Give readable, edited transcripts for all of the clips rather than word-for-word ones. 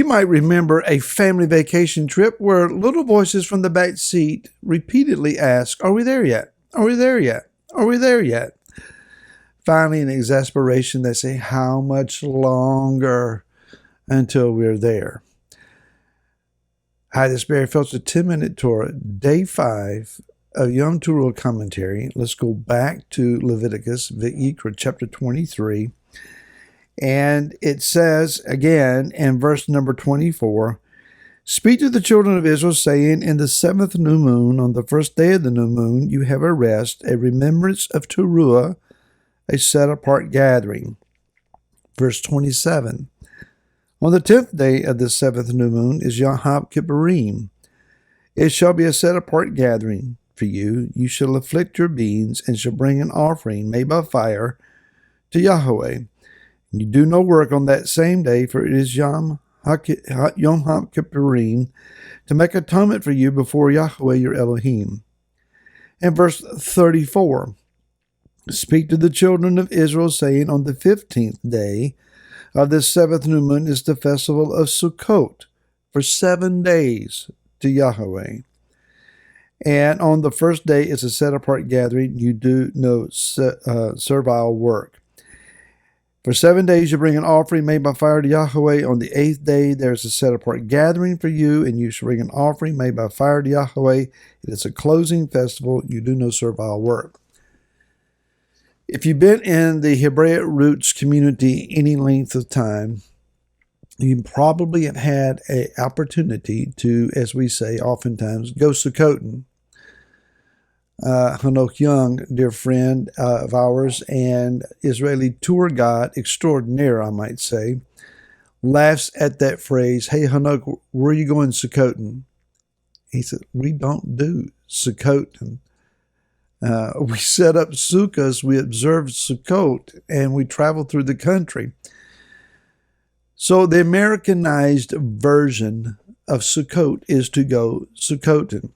You might remember a family vacation trip where little voices from the back seat repeatedly ask, "Are we there yet? Are we there yet? Are we there yet?" Finally, in exasperation, they say, "How much longer until we're there?" Hi, this is Barry Phelps, a 10-minute Torah, day 5 of Yom Teruah commentary. Let's go back to Leviticus, Yehezqel chapter 23. And it says, again, in verse number 24, "Speak to the children of Israel, saying, in the 7th new moon, on the first day of the new moon, you have a rest, a remembrance of Teruah, a set-apart gathering." Verse 27, "On the 10th day of the 7th new moon is Yom Kippurim. It shall be a set-apart gathering for you. You shall afflict your beings, and shall bring an offering made by fire to Yahweh. You do no work on that same day, for it is Yom Kippurim, to make atonement for you before Yahweh your Elohim." And verse 34, "Speak to the children of Israel, saying, on the 15th day of this 7th new moon is the festival of Sukkot, for 7 days to Yahweh. And on the first day is a set-apart gathering. You do no servile work. For 7 days you bring an offering made by fire to Yahweh. On the 8th day there is a set-apart gathering for you, and you shall bring an offering made by fire to Yahweh. It is a closing festival. You do no servile work." If you've been in the Hebraic roots community any length of time, you probably have had an opportunity to, as we say oftentimes, go Sukkoting. Hanok Young, dear friend of ours and Israeli tour guide extraordinaire, I might say, laughs at that phrase, "Hey Hanok, where are you going Sukkoting?" He said, "We don't do Sukkoting. We set up sukkahs, we observe Sukkot, and we travel through the country." So the Americanized version of Sukkot is to go Sukkoting.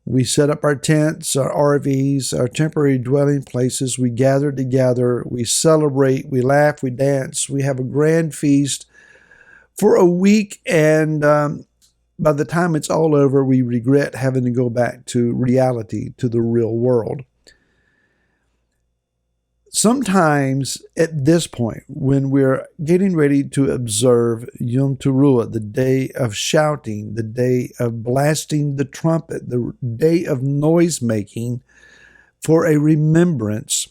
We set up our tents, our RVs, our temporary dwelling places. We gather together, we celebrate, we laugh, we dance, we have a grand feast for a week, and by the time it's all over, we regret having to go back to reality, to the real world. Sometimes at this point, when we're getting ready to observe Yom Teruah, the day of shouting, the day of blasting the trumpet, the day of noise making for a remembrance,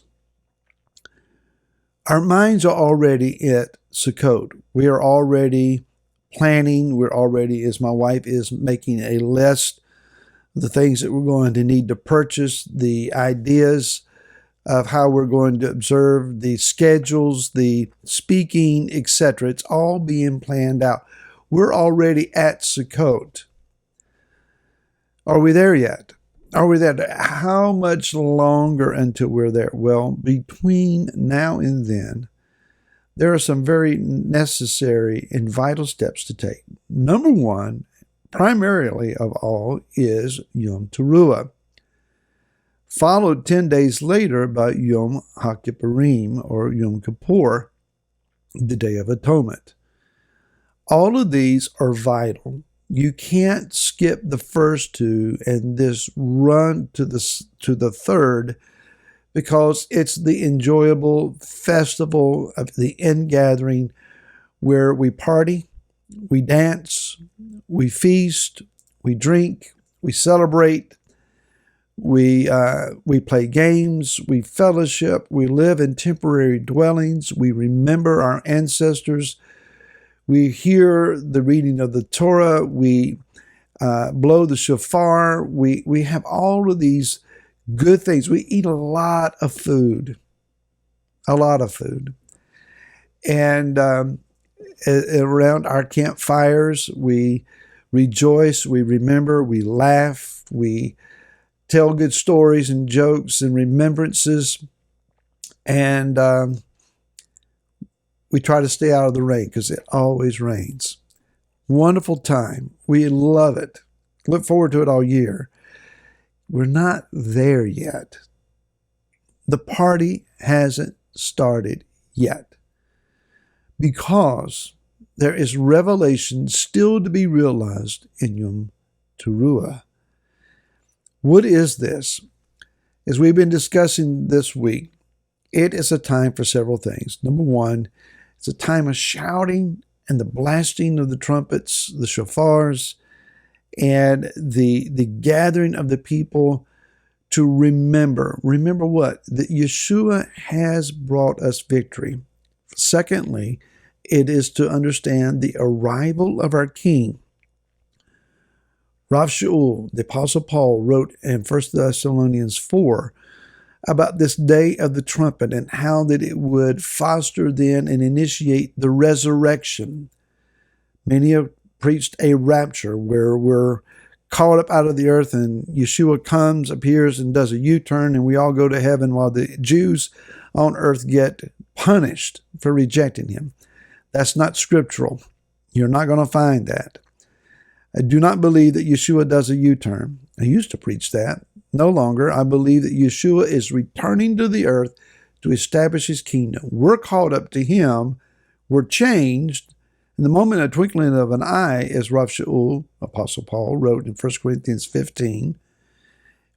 our minds are already at Sukkot. We are already planning. We're already, as my wife is, making a list of the things that we're going to need to purchase, the ideas of how we're going to observe, the schedules, the speaking, etc. It's all being planned out. We're already at Sukkot. Are we there yet? Are we there? How much longer until we're there? Well, between now and then, there are some very necessary and vital steps to take. Number one, primarily of all, is Yom Teruah, followed 10 days later by Yom HaKippurim, or Yom Kippur, the Day of Atonement. All of these are vital. You can't skip the first two and this run to the third, because it's the enjoyable festival of the ingathering where we party, we dance, we feast, we drink, we celebrate, we play games, we fellowship, we live in temporary dwellings, we remember our ancestors, we hear the reading of the Torah, we blow the shofar, we have all of these good things. We eat a lot of food. And around our campfires, we rejoice, we remember, we laugh, we tell good stories and jokes and remembrances, and we try to stay out of the rain because it always rains. Wonderful time. We love it. Look forward to it all year. We're not there yet. The party hasn't started yet, because there is revelation still to be realized in Yom Teruah. What is this? As we've been discussing this week, it is a time for several things. Number one, it's a time of shouting and the blasting of the trumpets, the shofars, and the gathering of the people to remember. Remember what? That Yeshua has brought us victory. Secondly, it is to understand the arrival of our King. Rav Shaul, the Apostle Paul, wrote in 1 Thessalonians 4 about this day of the trumpet and how that it would foster then and initiate the resurrection. Many have preached a rapture where we're caught up out of the earth and Yeshua comes, appears, and does a U-turn, and we all go to heaven while the Jews on earth get punished for rejecting him. That's not scriptural. You're not going to find that. I do not believe that Yeshua does a U-turn. I used to preach that. No longer. I believe that Yeshua is returning to the earth to establish his kingdom. We're called up to him. We're changed. In the moment of twinkling of an eye, as Rav Shaul, Apostle Paul, wrote in 1 Corinthians 15,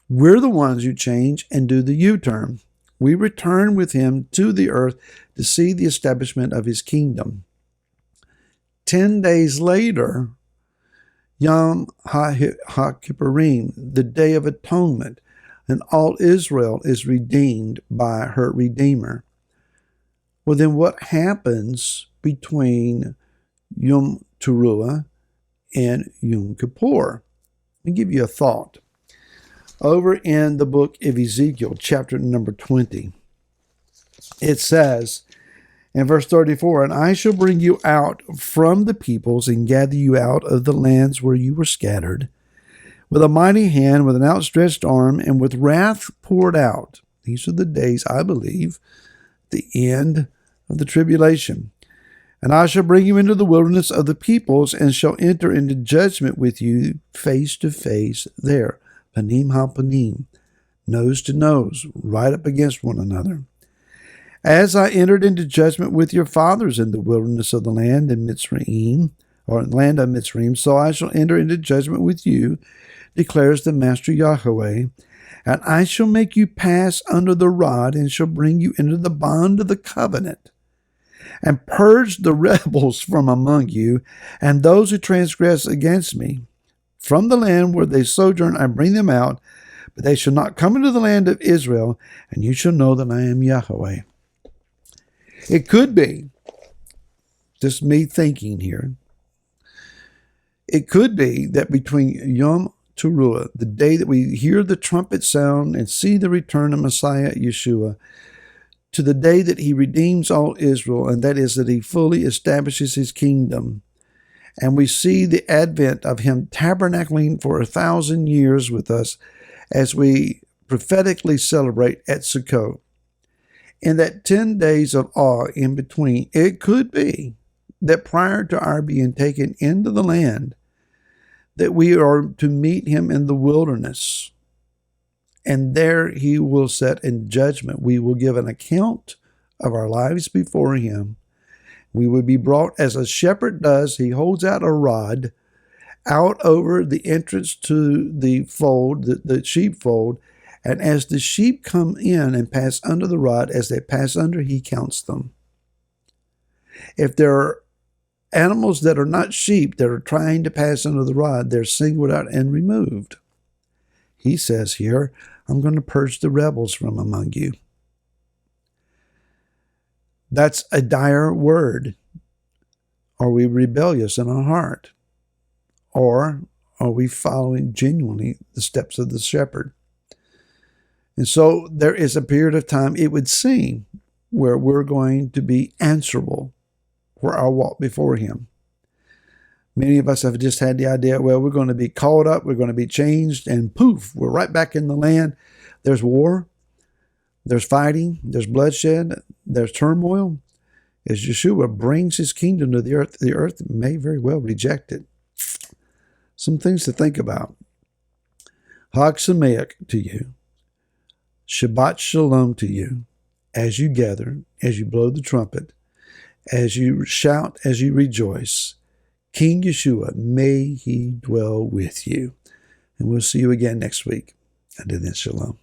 we're the ones who change and do the U-turn. We return with him to the earth to see the establishment of his kingdom. 10 days later, Yom HaKippurim, the Day of Atonement, and all Israel is redeemed by her Redeemer. Well, then what happens between Yom Teruah and Yom Kippur? Let me give you a thought. Over in the book of Ezekiel, chapter number 20, it says in verse 34, "And I shall bring you out from the peoples and gather you out of the lands where you were scattered, with a mighty hand, with an outstretched arm, and with wrath poured out." These are the days, I believe, the end of the tribulation. "And I shall bring you into the wilderness of the peoples, and shall enter into judgment with you face to face there." Panim ha panim, nose to nose, right up against one another. "As I entered into judgment with your fathers in the wilderness of the land in Mitzrayim, or land of Mitzrayim, so I shall enter into judgment with you, declares the Master Yahweh. And I shall make you pass under the rod, and shall bring you into the bond of the covenant, and purge the rebels from among you, and those who transgress against me. From the land where they sojourn I bring them out, but they shall not come into the land of Israel, and you shall know that I am Yahweh." It could be, just me thinking here, it could be that between Yom Teruah, the day that we hear the trumpet sound and see the return of Messiah Yeshua, to the day that he redeems all Israel, and that is that he fully establishes his kingdom, and we see the advent of him tabernacling for 1,000 years with us as we prophetically celebrate at Sukkot. In that 10 days of awe in between, it could be that prior to our being taken into the land, that we are to meet him in the wilderness. And there he will set in judgment. We will give an account of our lives before him. We will be brought as a shepherd does. He holds out a rod out over the entrance to the fold, the sheepfold. And as the sheep come in and pass under the rod, as they pass under, he counts them. If there are animals that are not sheep that are trying to pass under the rod, they're singled out and removed. He says here, "I'm going to purge the rebels from among you." That's a dire word. Are we rebellious in our heart? Or are we following genuinely the steps of the shepherd? And so there is a period of time, it would seem, where we're going to be answerable for our walk before him. Many of us have just had the idea, well, we're going to be caught up, we're going to be changed, and poof, we're right back in the land. There's war, there's fighting, there's bloodshed, there's turmoil. As Yeshua brings his kingdom to the earth may very well reject it. Some things to think about. Hag Sameach to you. Shabbat Shalom to you as you gather, as you blow the trumpet, as you shout, as you rejoice. King Yeshua, may he dwell with you. And we'll see you again next week. Until then, shalom.